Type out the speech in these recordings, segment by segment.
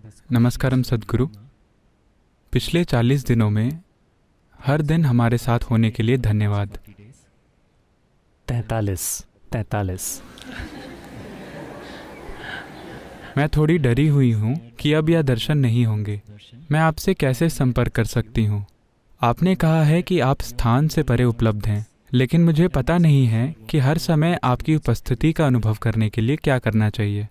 नमस्कारम सद्गुरु। पिछले 40 दिनों में हर दिन हमारे साथ होने के लिए धन्यवाद। 43। मैं थोड़ी डरी हुई हूँ कि अब यह दर्शन नहीं होंगे। मैं आपसे कैसे संपर्क कर सकती हूँ? आपने कहा है कि आप स्थान से परे उपलब्ध हैं, लेकिन मुझे पता नहीं है कि हर समय आपकी उपस्थिति का अनुभव करने के लिए क्या करना चाहिए।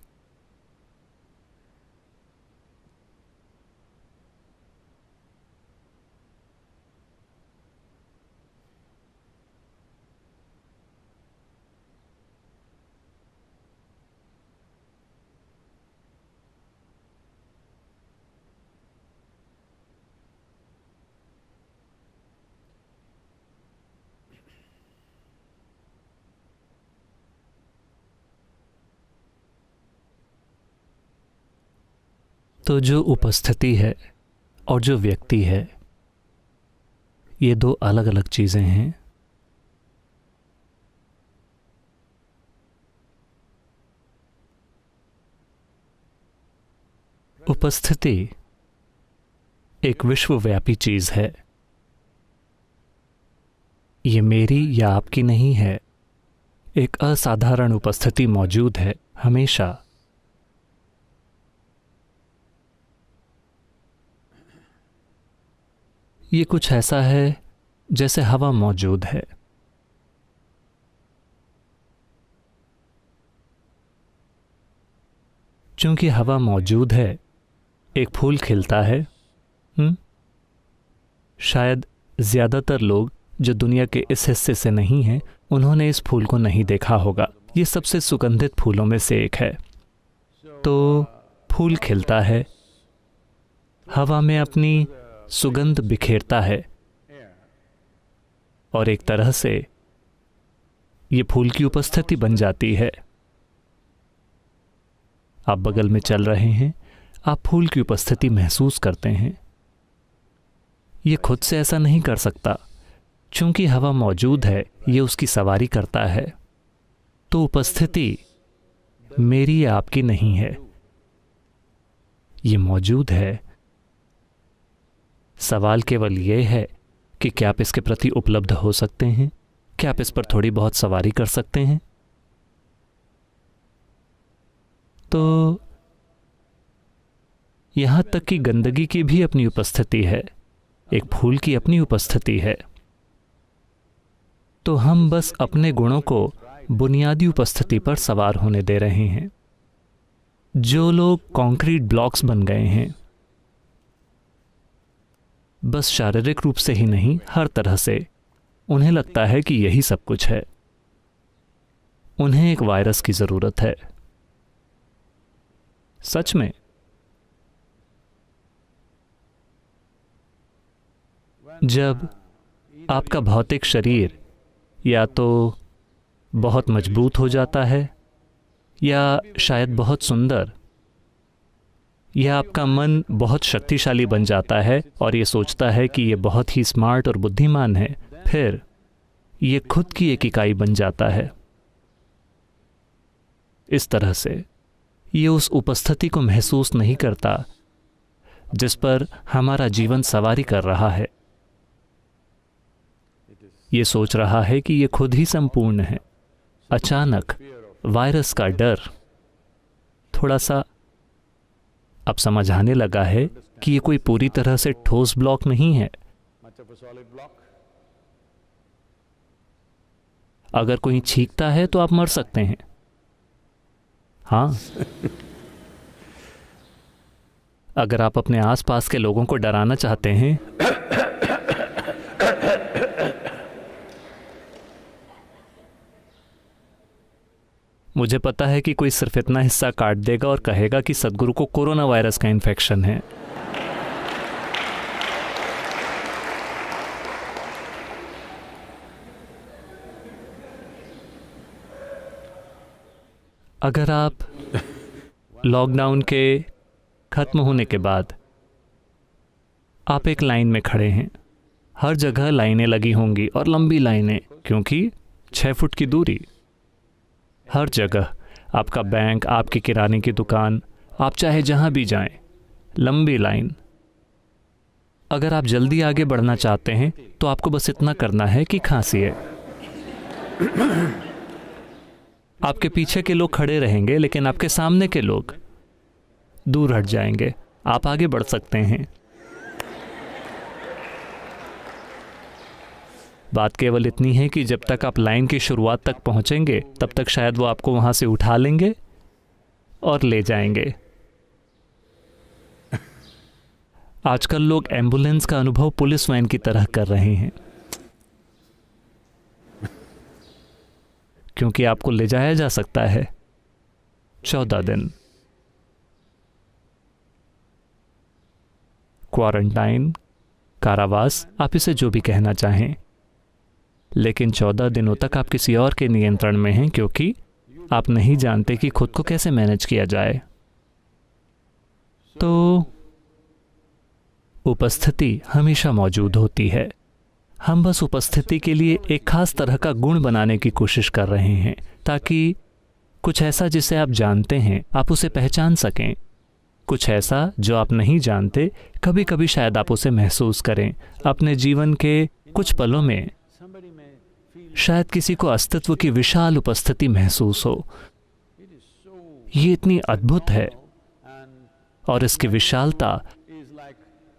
तो जो उपस्थिति है और जो व्यक्ति है, ये दो अलग अलग चीज़ें हैं। उपस्थिति एक विश्वव्यापी चीज़ है। ये मेरी या आपकी नहीं है। एक असाधारण उपस्थिति मौजूद है हमेशा। ये कुछ ऐसा है जैसे हवा मौजूद है। चूंकि हवा मौजूद है, एक फूल खिलता है। शायद ज़्यादातर लोग जो दुनिया के इस हिस्से से नहीं हैं, उन्होंने इस फूल को नहीं देखा होगा। ये सबसे सुगंधित फूलों में से एक है। तो फूल खिलता है, हवा में अपनी सुगंध बिखेरता है, और एक तरह से ये फूल की उपस्थिति बन जाती है। आप बगल में चल रहे हैं, आप फूल की उपस्थिति महसूस करते हैं। ये खुद से ऐसा नहीं कर सकता, चूंकि हवा मौजूद है, ये उसकी सवारी करता है। तो उपस्थिति मेरी या आपकी नहीं है, ये मौजूद है। सवाल केवल यह है कि क्या आप इसके प्रति उपलब्ध हो सकते हैं? क्या आप इस पर थोड़ी बहुत सवारी कर सकते हैं? तो यहां तक कि गंदगी की भी अपनी उपस्थिति है, एक फूल की अपनी उपस्थिति है। तो हम बस अपने गुणों को बुनियादी उपस्थिति पर सवार होने दे रहे हैं। जो लोग कंक्रीट ब्लॉक्स बन गए हैं, बस शारीरिक रूप से ही नहीं, हर तरह से, उन्हें लगता है कि यही सब कुछ है। उन्हें एक वायरस की जरूरत है। सच में जब आपका भौतिक शरीर या तो बहुत मजबूत हो जाता है, या शायद बहुत सुंदर, या आपका मन बहुत शक्तिशाली बन जाता है और ये सोचता है कि ये बहुत ही स्मार्ट और बुद्धिमान है, फिर ये खुद की एक इकाई बन जाता है। इस तरह से ये उस उपस्थिति को महसूस नहीं करता जिस पर हमारा जीवन सवारी कर रहा है। ये सोच रहा है कि ये खुद ही संपूर्ण है। अचानक वायरस का डर थोड़ा सा अब समझ आने लगा है कि ये कोई पूरी तरह से ठोस ब्लॉक नहीं है। अगर कोई छींकता है तो आप मर सकते हैं। हाँ, अगर आप अपने आसपास के लोगों को डराना चाहते हैं, मुझे पता है कि कोई सिर्फ इतना हिस्सा काट देगा और कहेगा कि सद्गुरु को कोरोना वायरस का इन्फेक्शन है। अगर आप लॉकडाउन के खत्म होने के बाद आप एक लाइन में खड़े हैं, हर जगह लाइनें लगी होंगी और लंबी लाइनें, क्योंकि 6 फुट की दूरी। हर जगह, आपका बैंक, आपकी किराने की दुकान, आप चाहे जहां भी जाएं, लंबी लाइन। अगर आप जल्दी आगे बढ़ना चाहते हैं तो आपको बस इतना करना है कि खांसिए। आपके पीछे के लोग खड़े रहेंगे लेकिन आपके सामने के लोग दूर हट जाएंगे। आप आगे बढ़ सकते हैं। बात केवल इतनी है कि जब तक आप लाइन की शुरुआत तक पहुंचेंगे तब तक शायद वो आपको वहां से उठा लेंगे और ले जाएंगे। आजकल लोग एम्बुलेंस का अनुभव पुलिस वैन की तरह कर रहे हैं, क्योंकि आपको ले जाया जा सकता है 14 दिन। क्वारंटाइन, कारावास, आप इसे जो भी कहना चाहें, लेकिन 14 दिनों तक आप किसी और के नियंत्रण में हैं, क्योंकि आप नहीं जानते कि खुद को कैसे मैनेज किया जाए। तो उपस्थिति हमेशा मौजूद होती है। हम बस उपस्थिति के लिए एक खास तरह का गुण बनाने की कोशिश कर रहे हैं, ताकि कुछ ऐसा जिसे आप जानते हैं आप उसे पहचान सकें। कुछ ऐसा जो आप नहीं जानते, कभी कभी शायद आप उसे महसूस करें। अपने जीवन के कुछ पलों में शायद किसी को अस्तित्व की विशाल उपस्थिति महसूस हो। ये इतनी अद्भुत है और इसकी विशालता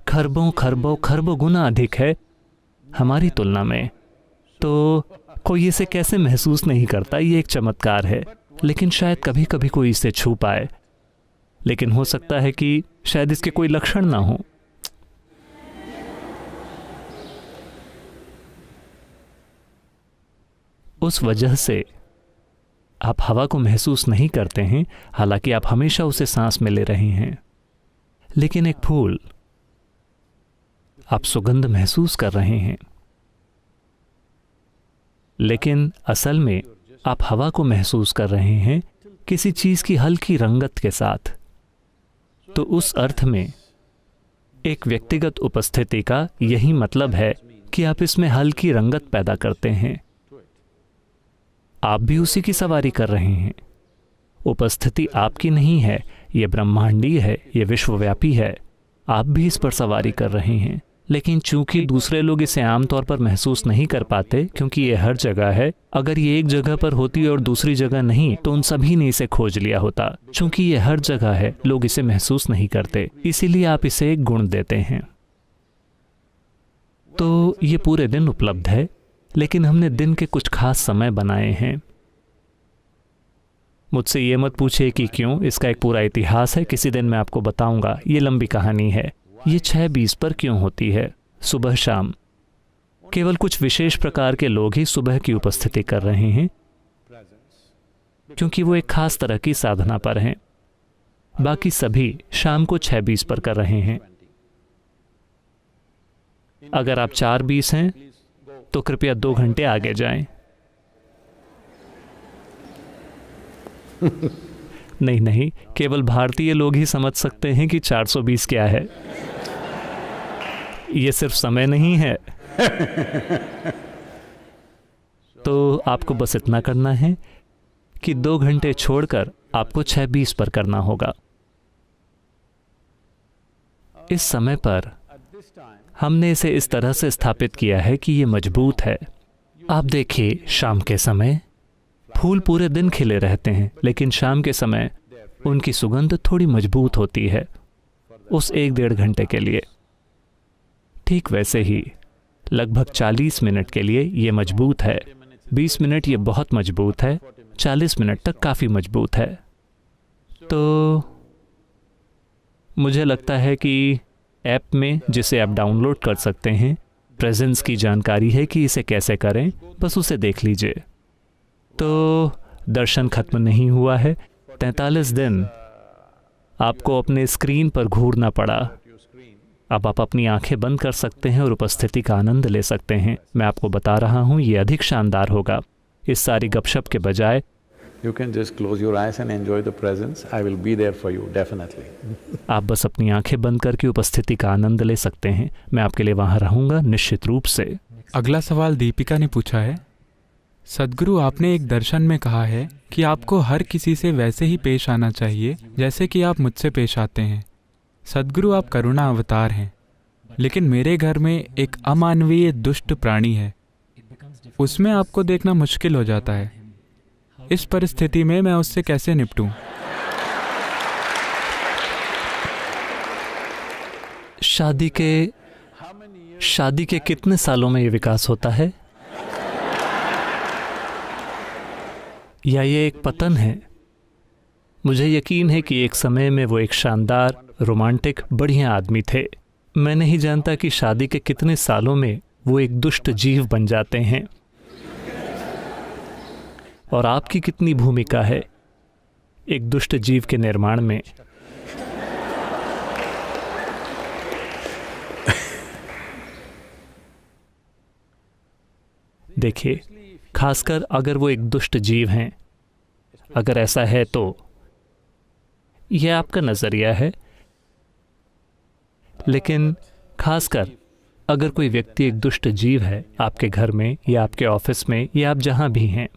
खरबों खरबों खरबों गुना अधिक है हमारी तुलना में। तो कोई इसे कैसे महसूस नहीं करता, ये एक चमत्कार है। लेकिन शायद कभी कभी कोई इसे छू पाए, लेकिन हो सकता है कि शायद इसके कोई लक्षण ना हो। उस वजह से आप हवा को महसूस नहीं करते हैं, हालांकि आप हमेशा उसे सांस में ले रहे हैं। लेकिन एक फूल, आप सुगंध महसूस कर रहे हैं, लेकिन असल में आप हवा को महसूस कर रहे हैं किसी चीज की हल्की रंगत के साथ। तो उस अर्थ में एक व्यक्तिगत उपस्थिति का यही मतलब है कि आप इसमें हल्की रंगत पैदा करते हैं। आप भी उसी की सवारी कर रहे हैं। उपस्थिति आपकी नहीं है, यह ब्रह्मांडीय है, यह विश्वव्यापी है। आप भी इस पर सवारी कर रहे हैं, लेकिन चूंकि दूसरे लोग इसे आमतौर पर महसूस नहीं कर पाते, क्योंकि ये हर जगह है। अगर ये एक जगह पर होती और दूसरी जगह नहीं, तो उन सभी ने इसे खोज लिया होता। चूंकि ये हर जगह है, लोग इसे महसूस नहीं करते, इसीलिए आप इसे एक गुण देते हैं। तो ये पूरे दिन उपलब्ध है, लेकिन हमने दिन के कुछ खास समय बनाए हैं। मुझसे ये मत पूछिए कि क्यों, इसका एक पूरा इतिहास है, किसी दिन मैं आपको बताऊंगा। ये लंबी कहानी है। ये 6:20 पर क्यों होती है, सुबह शाम। केवल कुछ विशेष प्रकार के लोग ही सुबह की उपस्थिति कर रहे हैं, क्योंकि वो एक खास तरह की साधना पर हैं। बाकी सभी शाम को 6:20 पर कर रहे हैं। अगर आप 4:20 हैं तो कृपया 2 घंटे आगे जाएं। नहीं, केवल भारतीय लोग ही समझ सकते हैं कि 420 क्या है। ये सिर्फ समय नहीं है। तो आपको बस इतना करना है कि 2 घंटे छोड़कर आपको 6:20 पर करना होगा। इस समय पर हमने इसे इस तरह से स्थापित किया है कि ये मजबूत है। आप देखिए, शाम के समय फूल पूरे दिन खिले रहते हैं, लेकिन शाम के समय उनकी सुगंध थोड़ी मजबूत होती है उस 1-1.5 घंटे के लिए। ठीक वैसे ही लगभग 40 मिनट के लिए ये मजबूत है। 20 मिनट ये बहुत मजबूत है, 40 मिनट तक काफ़ी मजबूत है। तो मुझे लगता है कि ऐप में, जिसे आप डाउनलोड कर सकते हैं, प्रेजेंस की जानकारी है कि इसे कैसे करें, बस उसे देख लीजिए। तो दर्शन खत्म नहीं हुआ है। 43 दिन आपको अपने स्क्रीन पर घूरना पड़ा। अब आप अपनी आंखें बंद कर सकते हैं और उपस्थिति का आनंद ले सकते हैं। मैं आपको बता रहा हूं, ये अधिक शानदार होगा। इस सारी गपशप के बजाय You can just close your eyes and enjoy the presence. I will be there for you, definitely. आप बस अपनी आंखें बंद करके उपस्थिति का आनंद ले सकते हैं। मैं आपके लिए वहां रहूंगा, निश्चित रूप से। अगला सवाल दीपिका ने पूछा है, सद्गुरु, आपने एक दर्शन में कहा है कि आपको हर किसी से वैसे ही पेश आना चाहिए जैसे कि आप मुझसे पेश आते हैं। सद्गुरु, आप करुणा अवतार हैं, लेकिन मेरे घर में एक अमानवीय दुष्ट प्राणी है। उसमें आपको देखना मुश्किल हो जाता है। इस परिस्थिति में मैं उससे कैसे निपटूं? शादी के कितने सालों में ये विकास होता है? या ये एक पतन है? मुझे यकीन है कि एक समय में वो एक शानदार, रोमांटिक, बढ़िया आदमी थे। मैं नहीं जानता कि शादी के कितने सालों में वो एक दुष्ट जीव बन जाते हैं। और आपकी कितनी भूमिका है एक दुष्ट जीव के निर्माण में? देखिए, खासकर अगर वो एक दुष्ट जीव हैं, अगर ऐसा है तो यह आपका नजरिया है, लेकिन खासकर अगर कोई व्यक्ति एक दुष्ट जीव है आपके घर में या आपके ऑफिस में या आप जहां भी हैं,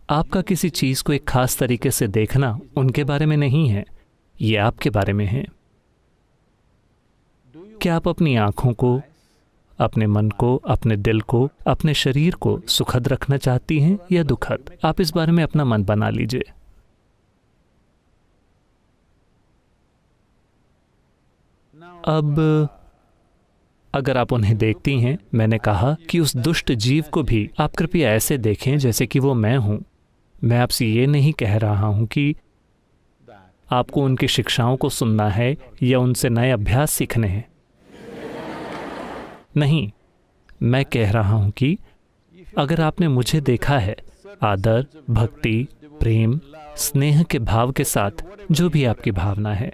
आपका किसी चीज को एक खास तरीके से देखना उनके बारे में नहीं है, ये आपके बारे में है। क्या आप अपनी आंखों को, अपने मन को, अपने दिल को, अपने शरीर को सुखद रखना चाहती हैं या दुखद? आप इस बारे में अपना मन बना लीजिए। अब अगर आप उन्हें देखती हैं, मैंने कहा कि उस दुष्ट जीव को भी आप कृपया ऐसे देखें जैसे कि वो मैं हूं। मैं आपसे ये नहीं कह रहा हूं कि आपको उनकी शिक्षाओं को सुनना है या उनसे नए अभ्यास सीखने हैं। नहीं, मैं कह रहा हूं कि अगर आपने मुझे देखा है आदर, भक्ति, प्रेम, स्नेह के भाव के साथ, जो भी आपकी भावना है,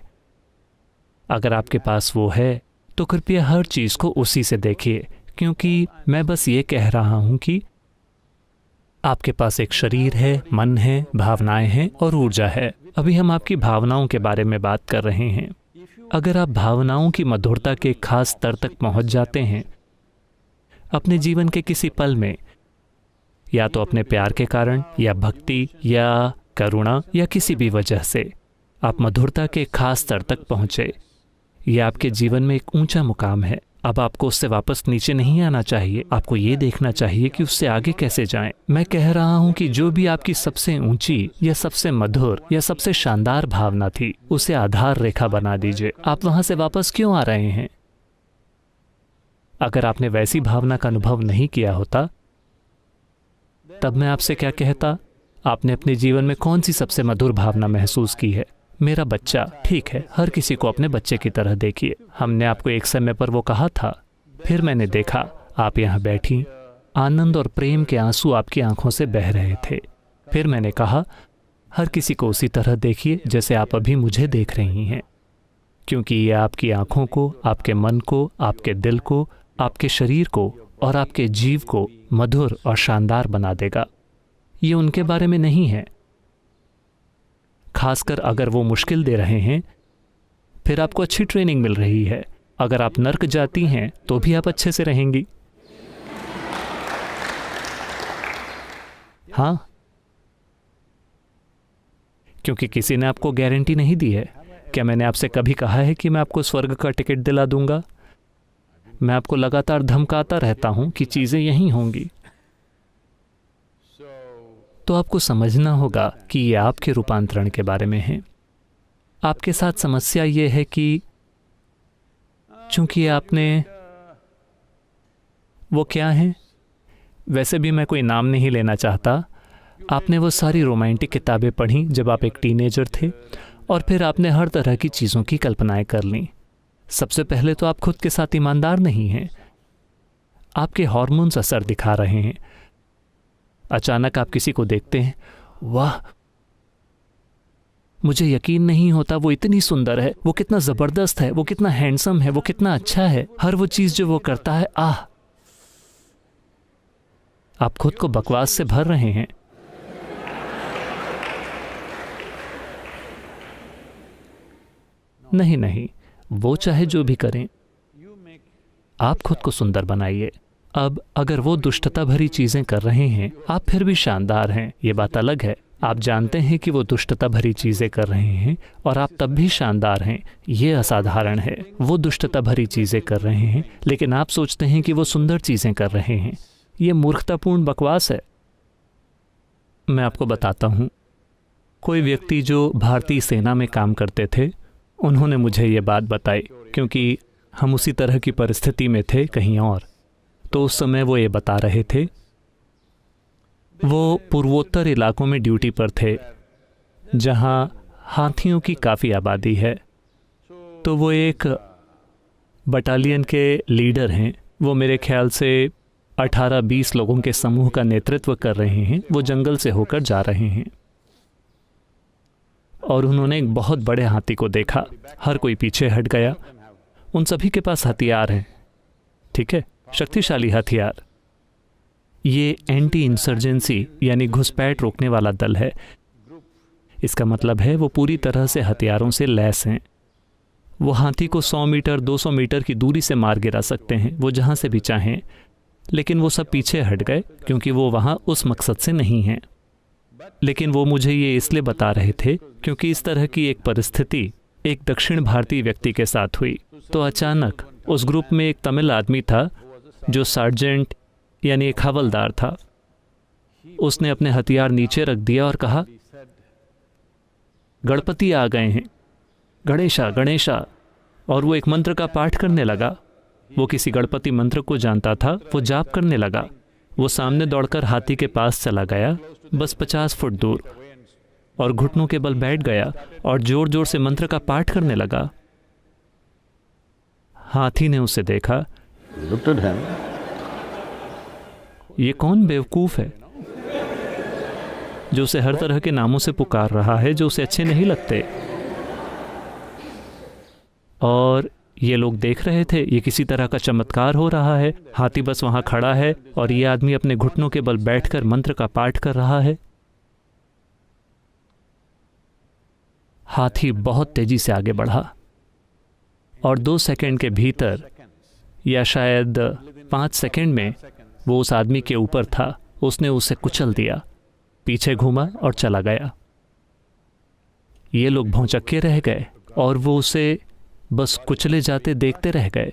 अगर आपके पास वो है तो कृपया हर चीज को उसी से देखिए। क्योंकि मैं बस ये कह रहा हूं कि आपके पास एक शरीर है, मन है, भावनाएं हैं और ऊर्जा है। अभी हम आपकी भावनाओं के बारे में बात कर रहे हैं। अगर आप भावनाओं की मधुरता के खास स्तर तक पहुंच जाते हैं अपने जीवन के किसी पल में, या तो अपने प्यार के कारण या भक्ति या करुणा या किसी भी वजह से आप मधुरता के खास स्तर तक पहुंचे, यह आपके जीवन में एक ऊंचा मुकाम है। अब आपको उससे वापस नीचे नहीं आना चाहिए। आपको ये देखना चाहिए कि उससे आगे कैसे जाएं। मैं कह रहा हूं कि जो भी आपकी सबसे ऊंची या सबसे मधुर या सबसे शानदार भावना थी, उसे आधार रेखा बना दीजिए। आप वहां से वापस क्यों आ रहे हैं? अगर आपने वैसी भावना का अनुभव नहीं किया होता, तब मैं आपसे क्या कहता? आपने अपने जीवन में कौन सी सबसे मधुर भावना महसूस की है? मेरा बच्चा। ठीक है, हर किसी को अपने बच्चे की तरह देखिए। हमने आपको एक समय पर वो कहा था, फिर मैंने देखा आप यहाँ बैठी, आनंद और प्रेम के आंसू आपकी आंखों से बह रहे थे। फिर मैंने कहा हर किसी को उसी तरह देखिए जैसे आप अभी मुझे देख रही हैं, क्योंकि ये आपकी आंखों को, आपके मन को, आपके दिल को, आपके शरीर को और आपके जीव को मधुर और शानदार बना देगा। ये उनके बारे में नहीं है। खासकर अगर वो मुश्किल दे रहे हैं, फिर आपको अच्छी ट्रेनिंग मिल रही है। अगर आप नर्क जाती हैं तो भी आप अच्छे से रहेंगी। हाँ, क्योंकि किसी ने आपको गारंटी नहीं दी है। क्या मैंने आपसे कभी कहा है कि मैं आपको स्वर्ग का टिकट दिला दूंगा? मैं आपको लगातार धमकाता रहता हूं कि चीजें यहीं होंगी। तो आपको समझना होगा कि ये आपके रूपांतरण के बारे में है। आपके साथ समस्या ये है कि चूंकि आपने वो क्या है, वैसे भी मैं कोई नाम नहीं लेना चाहता, आपने वो सारी रोमांटिक किताबें पढ़ी जब आप एक टीनेजर थे और फिर आपने हर तरह की चीज़ों की कल्पनाएं कर लीं। सबसे पहले तो आप खुद के साथ ईमानदार नहीं हैं। आपके हार्मोन्स असर दिखा रहे हैं। अचानक आप किसी को देखते हैं, वाह, मुझे यकीन नहीं होता वो इतनी सुंदर है, वो कितना जबरदस्त है, वो कितना हैंडसम है, वो कितना अच्छा है, हर वो चीज जो वो करता है, आह। आप खुद को बकवास से भर रहे हैं। नहीं नहीं, वो चाहे जो भी करें, आप खुद को सुंदर बनाइए। अब अगर वो दुष्टता भरी चीजें कर रहे हैं, आप फिर भी शानदार हैं, ये बात अलग है। आप जानते हैं कि वो दुष्टता भरी चीज़ें कर रहे हैं और आप तब भी शानदार हैं। ये असाधारण है। वो दुष्टता भरी चीज़ें कर रहे हैं लेकिन आप सोचते हैं कि वो सुंदर चीज़ें कर रहे हैं। ये मूर्खतापूर्ण बकवास है। मैं आपको बताता हूँ, कोई व्यक्ति जो भारतीय सेना में काम करते थे, उन्होंने मुझे ये बात बताई, क्योंकि हम उसी तरह की परिस्थिति में थे कहीं और। तो उस समय वो ये बता रहे थे, वो पूर्वोत्तर इलाकों में ड्यूटी पर थे जहाँ हाथियों की काफ़ी आबादी है। तो वो एक बटालियन के लीडर हैं। वो मेरे ख्याल से 18-20 लोगों के समूह का नेतृत्व कर रहे हैं। वो जंगल से होकर जा रहे हैं और उन्होंने एक बहुत बड़े हाथी को देखा। हर कोई पीछे हट गया। उन सभी के पास हथियार हैं, ठीक है, शक्तिशाली हथियार। ये एंटी इंसर्जेंसी यानी घुसपैठ रोकने वाला दल है। इसका मतलब है वो पूरी तरह से हथियारों से लैस हैं। वो हाथी को 100 मीटर 200 मीटर की दूरी से मार गिरा सकते हैं, वो जहाँ से भी चाहें। लेकिन वो सब पीछे हट गए क्योंकि वो वहाँ उस मकसद से नहीं हैं। लेकिन वो मुझे ये इसलिए बता रहे थे क्योंकि इस तरह की एक परिस्थिति एक दक्षिण भारतीय व्यक्ति के साथ हुई। तो अचानक उस ग्रुप में एक तमिल आदमी था जो सार्जेंट यानी एक हवलदार था। उसने अपने हथियार नीचे रख दिया और कहा, गणपति आ गए हैं, गणेशा गणेशा। और वो एक मंत्र का पाठ करने लगा। वो किसी गणपति मंत्र को जानता था। वो जाप करने लगा। वो सामने दौड़कर हाथी के पास चला गया, बस 50 फुट दूर, और घुटनों के बल बैठ गया और जोर जोर से मंत्र का पाठ करने लगा। हाथी ने उसे देखा। ये कौन बेवकूफ है जो उसे हर तरह के नामों से पुकार रहा है जो उसे अच्छे नहीं लगते। और ये लोग देख रहे थे ये किसी तरह का चमत्कार हो रहा है। हाथी बस वहां खड़ा है और ये आदमी अपने घुटनों के बल बैठकर मंत्र का पाठ कर रहा है। हाथी बहुत तेजी से आगे बढ़ा और 2 सेकंड के भीतर या शायद 5 सेकंड में वो उस आदमी के ऊपर था। उसने उसे कुचल दिया, पीछे घूमा और चला गया। ये लोग भौंचक्के रह गए और वो उसे बस कुचले जाते देखते रह गए।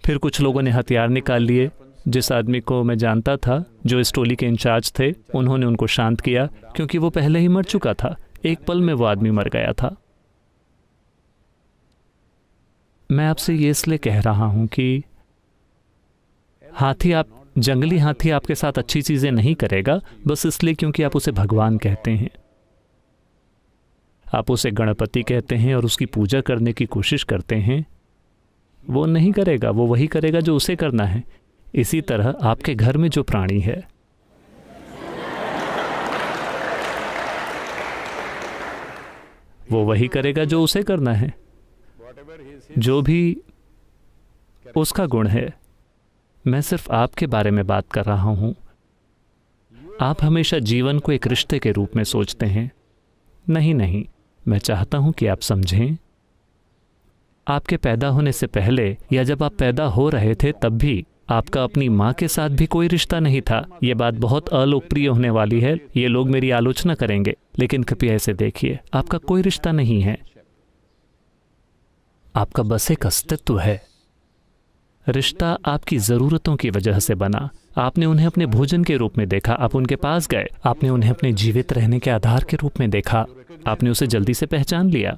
फिर कुछ लोगों ने हथियार निकाल लिए। जिस आदमी को मैं जानता था जो इस टोली के इंचार्ज थे, उन्होंने उनको शांत किया क्योंकि वो पहले ही मर चुका था। एक पल में वो आदमी मर गया था। मैं आपसे ये इसलिए कह रहा हूं कि जंगली हाथी आपके साथ अच्छी चीजें नहीं करेगा बस इसलिए क्योंकि आप उसे भगवान कहते हैं, आप उसे गणपति कहते हैं और उसकी पूजा करने की कोशिश करते हैं। वो नहीं करेगा, वो वही करेगा जो उसे करना है। इसी तरह आपके घर में जो प्राणी है, वो वही करेगा जो उसे करना है, जो भी उसका गुण है। मैं सिर्फ आपके बारे में बात कर रहा हूं। आप हमेशा जीवन को एक रिश्ते के रूप में सोचते हैं। नहीं, मैं चाहता हूं कि आप समझें, आपके पैदा होने से पहले या जब आप पैदा हो रहे थे तब भी आपका अपनी माँ के साथ भी कोई रिश्ता नहीं था। यह बात बहुत अलोकप्रिय होने वाली है, ये लोग मेरी आलोचना करेंगे, लेकिन कृपया इसे देखिए, आपका कोई रिश्ता नहीं है। आपका बस एक अस्तित्व है। रिश्ता आपकी ज़रूरतों की वजह से बना। आपने उन्हें अपने भोजन के रूप में देखा, आप उनके पास गए, आपने उन्हें अपने जीवित रहने के आधार के रूप में देखा, आपने उसे जल्दी से पहचान लिया।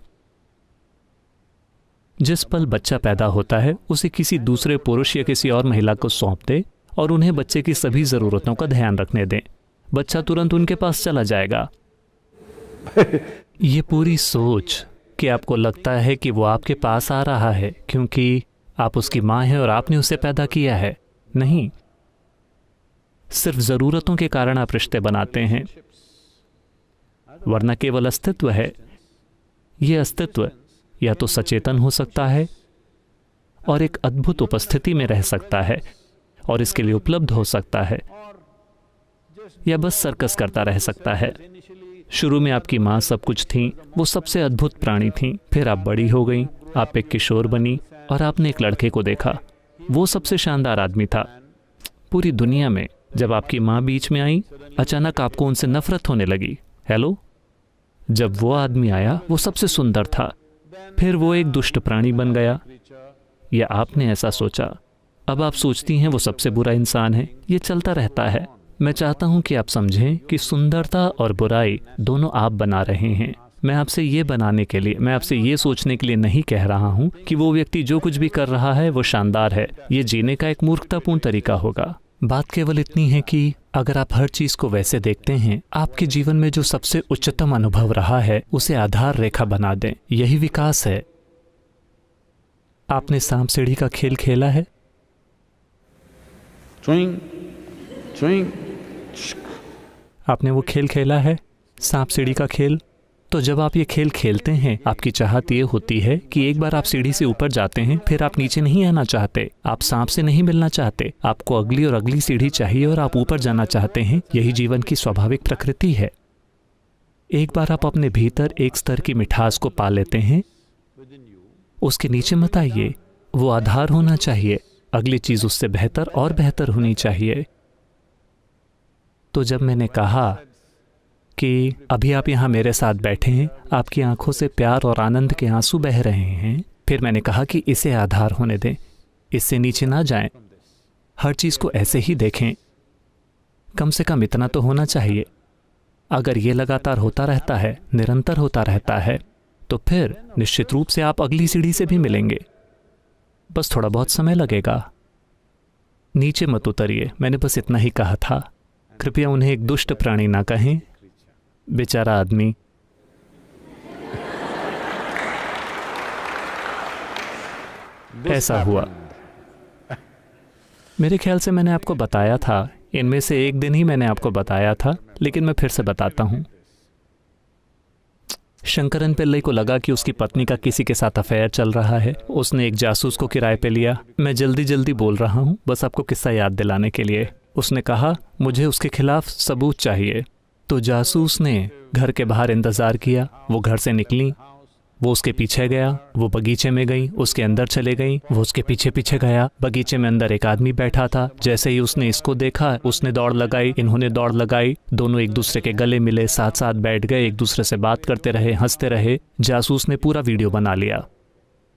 जिस पल बच्चा पैदा होता है उसे किसी दूसरे पुरुष या किसी और महिला को सौंप दे और उन्हें बच्चे की सभी ज़रूरतों का ध्यान रखने दें, बच्चा तुरंत उनके पास चला जाएगा। ये पूरी सोच कि आपको लगता है कि वो आपके पास आ रहा है क्योंकि आप उसकी माँ हैं और आपने उसे पैदा किया है, नहीं, सिर्फ ज़रूरतों के कारण आप रिश्ते बनाते हैं, वरना केवल अस्तित्व है। यह अस्तित्व या तो सचेतन हो सकता है और एक अद्भुत उपस्थिति में रह सकता है और इसके लिए उपलब्ध हो सकता है, या बस सर्कस करता रह सकता है। शुरू में आपकी माँ सब कुछ थी, वो सबसे अद्भुत प्राणी थी। फिर आप बड़ी हो गई, आप एक किशोर बनी और आपने एक लड़के को देखा। वो सबसे शानदार आदमी था पूरी दुनिया में। जब आपकी माँ बीच में आई, अचानक आपको उनसे नफरत होने लगी, हेलो, जब वो आदमी आया वो सबसे सुंदर था, फिर वो एक दुष्ट प्राणी बन गया, या आपने ऐसा सोचा। अब आप सोचती हैं वो सबसे बुरा इंसान है। ये चलता रहता है। मैं चाहता हूं कि आप समझें कि सुंदरता और बुराई दोनों आप बना रहे हैं। मैं आपसे ये बनाने के लिए, मैं आपसे ये सोचने के लिए नहीं कह रहा हूं कि वो व्यक्ति जो कुछ भी कर रहा है वो शानदार है। ये जीने का एक मूर्खतापूर्ण तरीका होगा। बात केवल इतनी है कि अगर आप हर चीज को वैसे देखते हैं, आपके जीवन में जो सबसे उच्चतम अनुभव रहा है उसे आधार रेखा बना दें। यही विकास है। आपने सांप सीढ़ी का खेल खेला है? आपने वो खेल खेला है, सांप सीढ़ी का खेल? तो जब आप ये खेल खेलते हैं, आपकी चाहत ये होती है कि एक बार आप सीढ़ी से ऊपर जाते हैं, फिर आप नीचे नहीं आना चाहते। आप सांप से नहीं मिलना चाहते। आपको अगली और अगली सीढ़ी चाहिए और आप ऊपर जाना चाहते हैं। यही जीवन की स्वाभाविक प्रकृति है। एक बार आप अपने भीतर एक स्तर की मिठास को पा लेते हैं, उसके नीचे मत आइए। वो आधार होना चाहिए। अगली चीज उससे बेहतर और बेहतर होनी चाहिए। तो जब मैंने कहा कि अभी आप यहाँ मेरे साथ बैठे हैं, आपकी आंखों से प्यार और आनंद के आंसू बह रहे हैं, फिर मैंने कहा कि इसे आधार होने दें, इससे नीचे ना जाएं। हर चीज को ऐसे ही देखें। कम से कम इतना तो होना चाहिए। अगर ये लगातार होता रहता है, निरंतर होता रहता है, तो फिर निश्चित रूप से आप अगली सीढ़ी से भी मिलेंगे। बस थोड़ा बहुत समय लगेगा। नीचे मत उतरिए। मैंने बस इतना ही कहा था। कृपया उन्हें एक दुष्ट प्राणी ना कहें। बेचारा आदमी। ऐसा हुआ। मेरे ख्याल से मैंने आपको बताया था, इनमें से एक दिन ही मैंने आपको बताया था, लेकिन मैं फिर से बताता हूं। शंकरन पिल्लई को लगा कि उसकी पत्नी का किसी के साथ अफेयर चल रहा है। उसने एक जासूस को किराए पे लिया। मैं जल्दी जल्दी बोल रहा हूं, बस आपको किस्सा याद दिलाने के लिए। उसने कहा, मुझे उसके खिलाफ सबूत चाहिए। तो जासूस ने घर के बाहर इंतजार किया। वो घर से निकली, वो उसके पीछे गया। वो बगीचे में गई, उसके अंदर चले गई। वो उसके पीछे पीछे गया। बगीचे में अंदर एक आदमी बैठा था। जैसे ही उसने इसको देखा, उसने दौड़ लगाई, इन्होंने दौड़ लगाई। दोनों एक दूसरे के गले मिले, साथ साथ बैठ गए, एक दूसरे से बात करते रहे, हंसते रहे। जासूस ने पूरा वीडियो बना लिया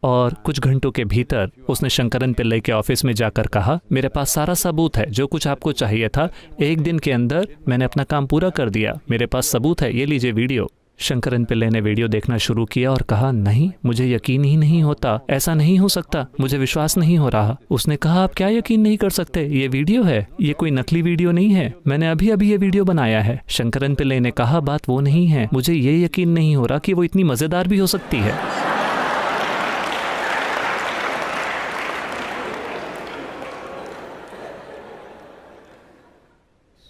और कुछ घंटों के भीतर उसने शंकरन पिल्लई के ऑफिस में जाकर कहा, मेरे पास सारा सबूत है, जो कुछ आपको चाहिए था। एक दिन के अंदर मैंने अपना काम पूरा कर दिया। मेरे पास सबूत है, ये लीजिए वीडियो। शंकरन पिल्लई ने वीडियो देखना शुरू किया और कहा, नहीं, मुझे यकीन ही नहीं होता, ऐसा नहीं हो सकता, मुझे विश्वास नहीं हो रहा। उसने कहा, आप क्या यकीन नहीं कर सकते? ये वीडियो है, ये कोई नकली वीडियो नहीं है, मैंने अभी अभी ये वीडियो बनाया है। शंकरन पिल्लई ने कहा, बात वो नहीं है, मुझे ये यकीन नहीं हो रहा कि वो इतनी मजेदार भी हो सकती है।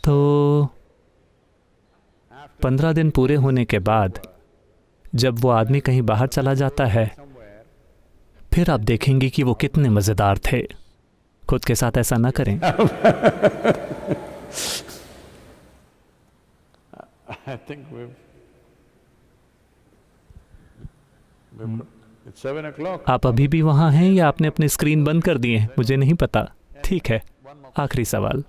तो 15 दिन पूरे होने के बाद जब वो आदमी कहीं बाहर चला जाता है, फिर आप देखेंगे कि वो कितने मजेदार थे। खुद के साथ ऐसा ना करें। आप अभी भी वहां हैं या आपने अपनी स्क्रीन बंद कर दी है? मुझे नहीं पता। ठीक है, आखिरी सवाल।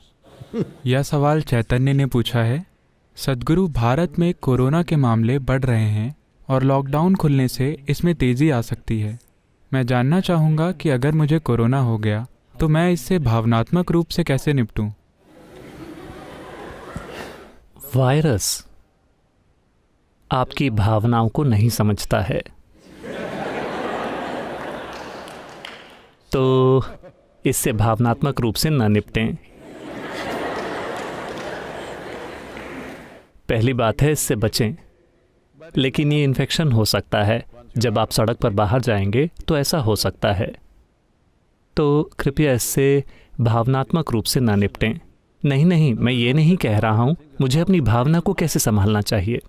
यह सवाल चैतन्य ने पूछा है। सद्गुरु, भारत में कोरोना के मामले बढ़ रहे हैं और लॉकडाउन खुलने से इसमें तेजी आ सकती है। मैं जानना चाहूँगा कि अगर मुझे कोरोना हो गया तो मैं इससे भावनात्मक रूप से कैसे निपटूं? वायरस आपकी भावनाओं को नहीं समझता है, तो इससे भावनात्मक रूप से न निपटें। पहली बात है, इससे बचें। लेकिन ये इन्फेक्शन हो सकता है। जब आप सड़क पर बाहर जाएंगे तो ऐसा हो सकता है। तो कृपया इससे भावनात्मक रूप से ना निपटें। नहीं नहीं, मैं ये नहीं कह रहा हूँ मुझे अपनी भावना को कैसे संभालना चाहिए।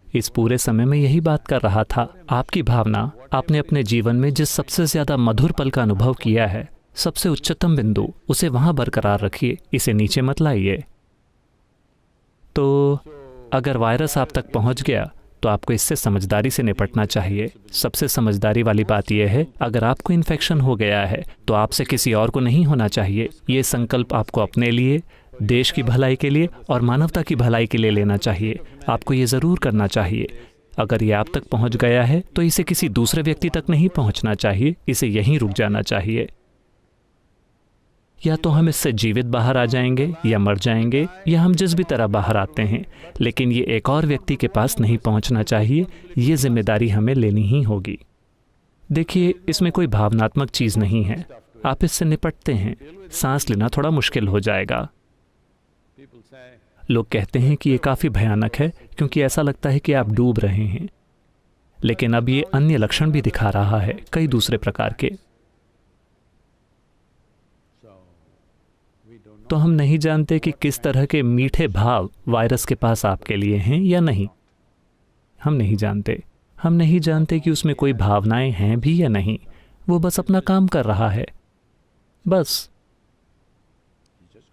इस पूरे समय में यही बात कर रहा था। आपकी भावना, आपने अपने जीवन में जिस सबसे ज्यादा मधुर पल का अनुभव किया है, सबसे उच्चतम बिंदु, उसे वहां बरकरार रखिए। इसे नीचे मत लाइए। तो अगर वायरस आप तक पहुंच गया तो आपको इससे समझदारी से निपटना चाहिए। सबसे समझदारी वाली बात यह है, अगर आपको इन्फेक्शन हो गया है तो आपसे किसी और को नहीं होना चाहिए। ये संकल्प आपको अपने लिए, देश की भलाई के लिए और मानवता की भलाई के लिए लेना चाहिए। आपको ये ज़रूर करना चाहिए। अगर ये आप तक पहुंच गया है तो इसे किसी दूसरे व्यक्ति तक नहीं पहुंचना चाहिए, इसे यहीं रुक जाना चाहिए। या तो हम इससे जीवित बाहर आ जाएंगे या मर जाएंगे, या हम जिस भी तरह बाहर आते हैं, लेकिन ये एक और व्यक्ति के पास नहीं पहुंचना चाहिए। ये जिम्मेदारी हमें लेनी ही होगी। देखिए, इसमें कोई भावनात्मक चीज़ नहीं है। आप इससे निपटते हैं। सांस लेना थोड़ा मुश्किल हो जाएगा। लोग कहते हैं कि ये काफ़ी भयानक है क्योंकि ऐसा लगता है कि आप डूब रहे हैं, लेकिन अब ये अन्य लक्षण भी दिखा रहा है, कई दूसरे प्रकार के। तो हम नहीं जानते कि किस तरह के मीठे भाव वायरस के पास आपके लिए हैं या नहीं। हम नहीं जानते। हम नहीं जानते कि उसमें कोई भावनाएं हैं भी या नहीं। वो बस अपना काम कर रहा है। बस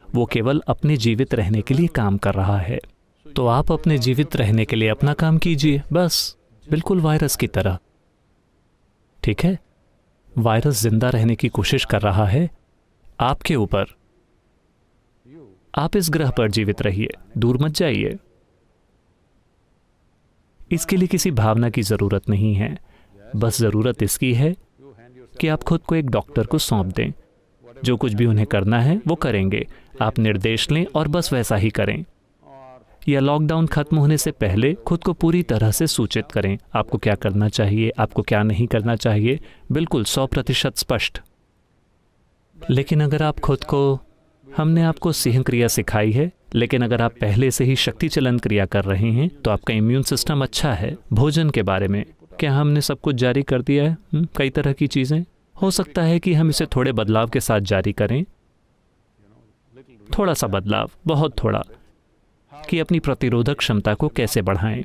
वो केवल अपने जीवित रहने के लिए काम कर रहा है। तो आप अपने जीवित रहने के लिए अपना काम कीजिए, बस बिल्कुल वायरस की तरह। ठीक है? वायरस जिंदा रहने की कोशिश कर रहा है आपके ऊपर। आप इस ग्रह पर जीवित रहिए, दूर मत जाइए। इसके लिए किसी भावना की जरूरत नहीं है। बस जरूरत इसकी है कि आप खुद को एक डॉक्टर को सौंप दें। जो कुछ भी उन्हें करना है वो करेंगे। आप निर्देश लें और बस वैसा ही करें। या लॉकडाउन खत्म होने से पहले खुद को पूरी तरह से सूचित करें। आपको क्या करना चाहिए, आपको क्या नहीं करना चाहिए, बिल्कुल 100% स्पष्ट। लेकिन अगर आप खुद को, हमने आपको सिंह क्रिया सिखाई है, लेकिन अगर आप पहले से ही शक्ति चलन क्रिया कर रहे हैं तो आपका इम्यून सिस्टम अच्छा है। भोजन के बारे में क्या हमने सब कुछ जारी कर दिया है? कई तरह की चीज़ें। हो सकता है कि हम इसे थोड़े बदलाव के साथ जारी करें। थोड़ा सा बदलाव, बहुत थोड़ा, कि अपनी प्रतिरोधक क्षमता को कैसे बढ़ाएं।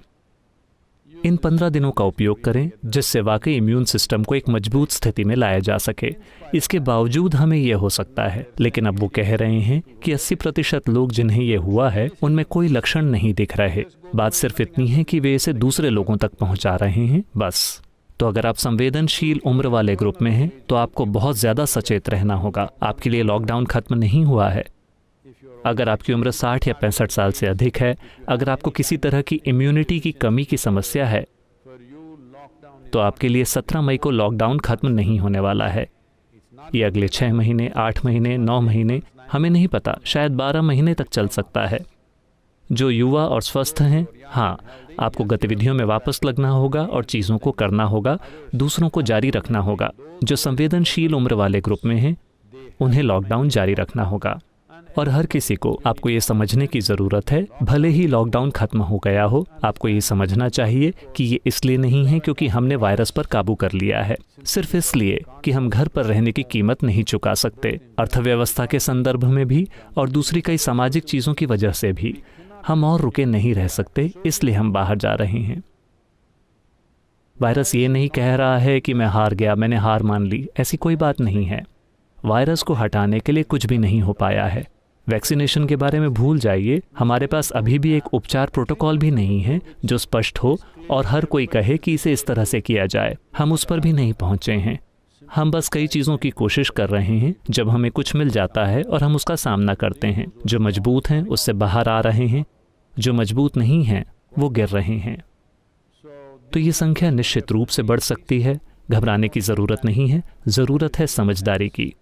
इन 15 दिनों का उपयोग करें जिससे वाकई इम्यून सिस्टम को एक मजबूत स्थिति में लाया जा सके। इसके बावजूद हमें यह हो सकता है, लेकिन अब वो कह रहे हैं कि 80% लोग जिन्हें यह हुआ है उनमें कोई लक्षण नहीं दिख रहे। बात सिर्फ इतनी है कि वे इसे दूसरे लोगों तक पहुंचा रहे हैं, बस। तो अगर आप संवेदनशील उम्र वाले ग्रुप में हैं तो आपको बहुत ज़्यादा सचेत रहना होगा। आपके लिए लॉकडाउन खत्म नहीं हुआ है। अगर आपकी उम्र 60 या 65 साल से अधिक है, अगर आपको किसी तरह की इम्यूनिटी की कमी की समस्या है, तो आपके लिए 17 मई को लॉकडाउन खत्म नहीं होने वाला है। ये अगले 6 महीने, 8 महीने, 9 महीने, हमें नहीं पता, शायद 12 महीने तक चल सकता है। जो युवा और स्वस्थ हैं, हाँ, आपको गतिविधियों में वापस लगना होगा और चीज़ों को करना होगा, दूसरों को जारी रखना होगा। जो संवेदनशील उम्र वाले ग्रुप में हैं, उन्हें लॉकडाउन जारी रखना होगा। और हर किसी को आपको ये समझने की ज़रूरत है, भले ही लॉकडाउन खत्म हो गया हो, आपको ये समझना चाहिए कि ये इसलिए नहीं है क्योंकि हमने वायरस पर काबू कर लिया है, सिर्फ इसलिए कि हम घर पर रहने की कीमत नहीं चुका सकते। अर्थव्यवस्था के संदर्भ में भी और दूसरी कई सामाजिक चीज़ों की वजह से भी हम और रुके नहीं रह सकते, इसलिए हम बाहर जा रहे हैं। वायरस ये नहीं कह रहा है कि मैं हार गया, मैंने हार मान ली, ऐसी कोई बात नहीं है। वायरस को हटाने के लिए कुछ भी नहीं हो पाया है। वैक्सीनेशन के बारे में भूल जाइए। हमारे पास अभी भी एक उपचार प्रोटोकॉल भी नहीं है जो स्पष्ट हो और हर कोई कहे कि इसे इस तरह से किया जाए। हम उस पर भी नहीं पहुंचे हैं। हम बस कई चीज़ों की कोशिश कर रहे हैं। जब हमें कुछ मिल जाता है और हम उसका सामना करते हैं, जो मजबूत हैं उससे बाहर आ रहे हैं, जो मजबूत नहीं हैं वो गिर रहे हैं। तो ये संख्या निश्चित रूप से बढ़ सकती है। घबराने की ज़रूरत नहीं है, ज़रूरत है समझदारी की।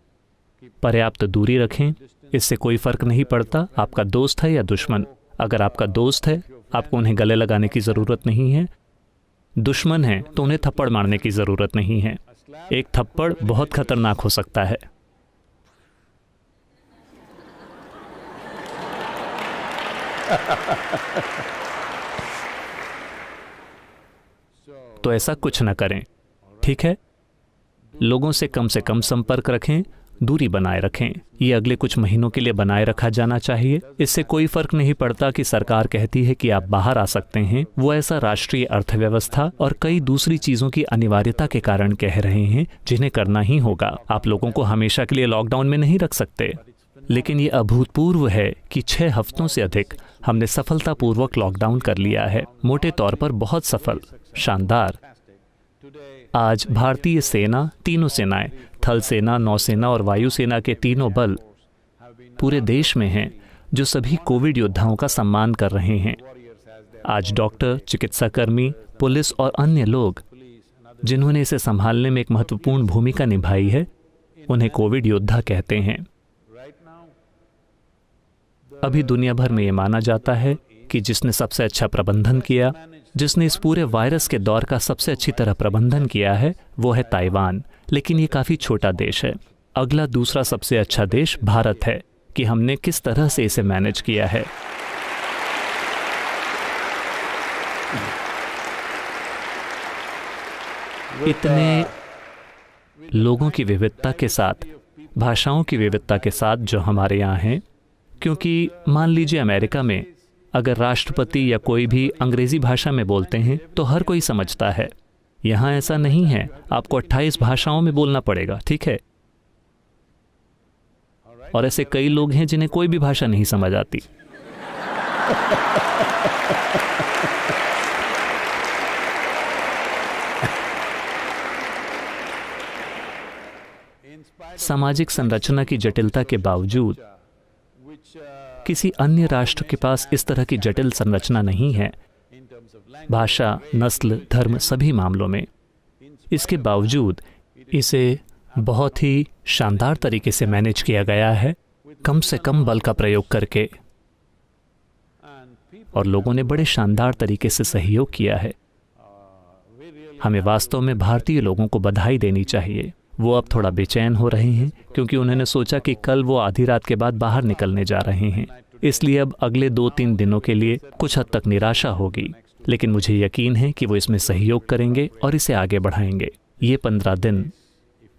पर्याप्त दूरी रखें, इससे कोई फर्क नहीं पड़ता आपका दोस्त है या दुश्मन। अगर आपका दोस्त है, आपको उन्हें गले लगाने की ज़रूरत नहीं है। दुश्मन है तो उन्हें थप्पड़ मारने की ज़रूरत नहीं है। एक थप्पड़ बहुत खतरनाक हो सकता है। तो ऐसा कुछ न करें, ठीक है? लोगों से कम संपर्क रखें, दूरी बनाए रखें। ये अगले कुछ महीनों के लिए बनाए रखा जाना चाहिए। इससे कोई फर्क नहीं पड़ता कि सरकार कहती है कि आप बाहर आ सकते हैं। वो ऐसा राष्ट्रीय अर्थव्यवस्था और कई दूसरी चीज़ों की अनिवार्यता के कारण कह रहे हैं जिन्हें करना ही होगा। आप लोगों को हमेशा के लिए लॉकडाउन में नहीं रख सकते। लेकिन ये अभूतपूर्व है कि 6 हफ्तों से अधिक हमने सफलतापूर्वक लॉकडाउन कर लिया है। मोटे तौर पर बहुत सफल, शानदार। आज भारतीय सेना, तीनों सेनाएं, थल सेना, नौसेना और वायुसेना के तीनों बल पूरे देश में हैं। जो सभी कोविड योद्धाओं का सम्मान कर रहे हैं। आज डॉक्टर, चिकित्साकर्मी, पुलिस और अन्य लोग जिन्होंने इसे संभालने में एक महत्वपूर्ण भूमिका निभाई है, उन्हें कोविड योद्धा कहते हैं। अभी दुनिया भर में ये माना जाता है कि जिसने सबसे अच्छा प्रबंधन किया, जिसने इस पूरे वायरस के दौर का सबसे अच्छी तरह प्रबंधन किया है, वो है ताइवान। लेकिन ये काफ़ी छोटा देश है। अगला दूसरा सबसे अच्छा देश भारत है कि हमने किस तरह से इसे मैनेज किया है। इतने लोगों की विविधता के साथ, भाषाओं की विविधता के साथ जो हमारे यहाँ हैं, क्योंकि मान लीजिए अमेरिका में अगर राष्ट्रपति या कोई भी अंग्रेजी भाषा में बोलते हैं तो हर कोई समझता है। यहाँ ऐसा नहीं है, आपको 28 भाषाओं में बोलना पड़ेगा, ठीक है? और ऐसे कई लोग हैं जिन्हें कोई भी भाषा नहीं समझ आती। सामाजिक संरचना की जटिलता के बावजूद किसी अन्य राष्ट्र के पास इस तरह की जटिल संरचना नहीं है, भाषा, नस्ल, धर्म, सभी मामलों में। इसके बावजूद इसे बहुत ही शानदार तरीके से मैनेज किया गया है, कम से कम बल का प्रयोग करके, और लोगों ने बड़े शानदार तरीके से सहयोग किया है। हमें वास्तव में भारतीय लोगों को बधाई देनी चाहिए। वो अब थोड़ा बेचैन हो रहे हैं क्योंकि उन्होंने सोचा कि कल वो आधी रात के बाद बाहर निकलने जा रहे हैं, इसलिए अब अगले 2-3 दिनों के लिए कुछ हद तक निराशा होगी। लेकिन मुझे यकीन है कि वो इसमें सहयोग करेंगे और इसे आगे बढ़ाएंगे। ये 15 दिन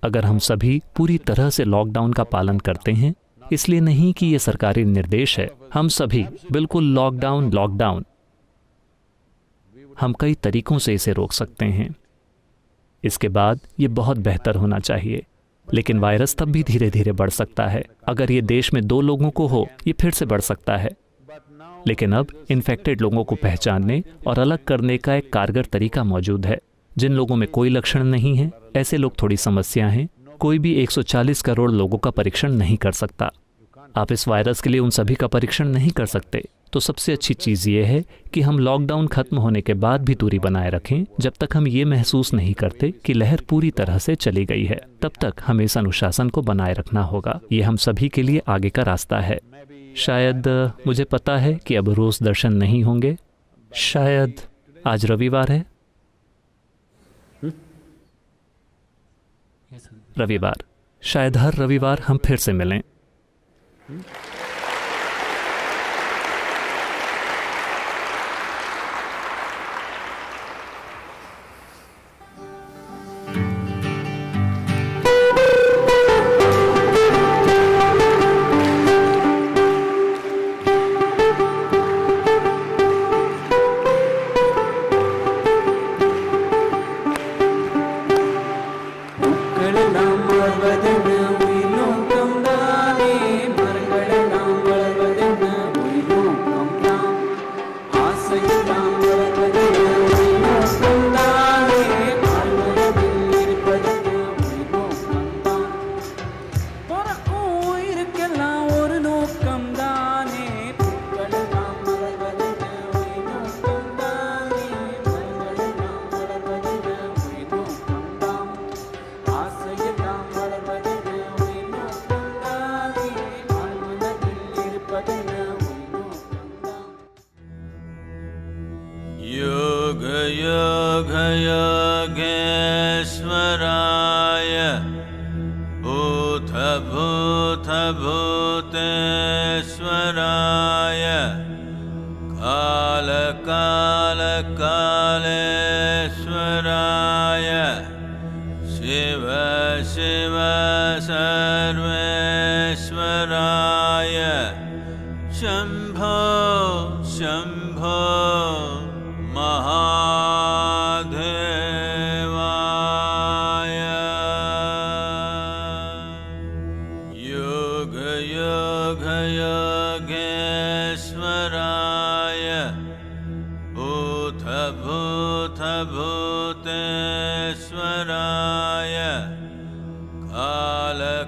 अगर हम सभी पूरी तरह से लॉकडाउन का पालन करते हैं, इसलिए नहीं कि ये सरकारी निर्देश है, हम सभी बिल्कुल लॉकडाउन, हम कई तरीकों से इसे रोक सकते हैं। इसके बाद ये बहुत बेहतर होना चाहिए। लेकिन वायरस तब भी धीरे धीरे बढ़ सकता है। अगर ये देश में 2 लोगों को हो, ये फिर से बढ़ सकता है। लेकिन अब इन्फेक्टेड लोगों को पहचानने और अलग करने का एक कारगर तरीका मौजूद है। जिन लोगों में कोई लक्षण नहीं है, ऐसे लोग थोड़ी समस्या हैं। कोई भी 140 करोड़ लोगों का परीक्षण नहीं कर सकता। आप इस वायरस के लिए उन सभी का परीक्षण नहीं कर सकते। तो सबसे अच्छी चीज़ ये है कि हम लॉकडाउन खत्म होने के बाद भी दूरी बनाए रखें। जब तक हम ये महसूस नहीं करते कि लहर पूरी तरह से चली गई है, तब तक हमें इस अनुशासन को बनाए रखना होगा। ये हम सभी के लिए आगे का रास्ता है। शायद मुझे पता है कि अब रोज दर्शन नहीं होंगे। शायद आज रविवार है, रविवार, शायद हर रविवार हम फिर से मिलें।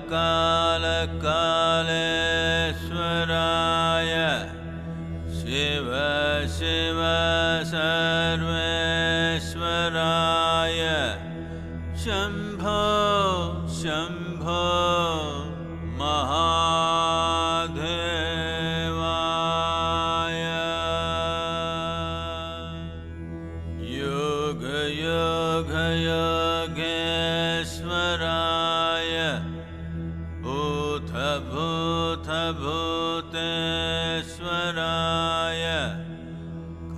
काल कालेश्वराय शम्भो शम्भो महादेवाय योग योग योगेश्वराय भूत भूत भूतेश्वराय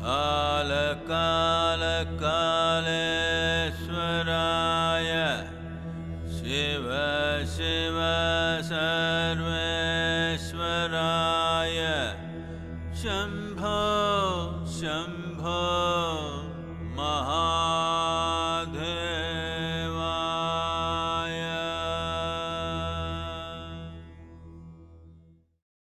काल काल कालेश्वराय शिव शिव सर्वेश्वराय शम्भो शम्भो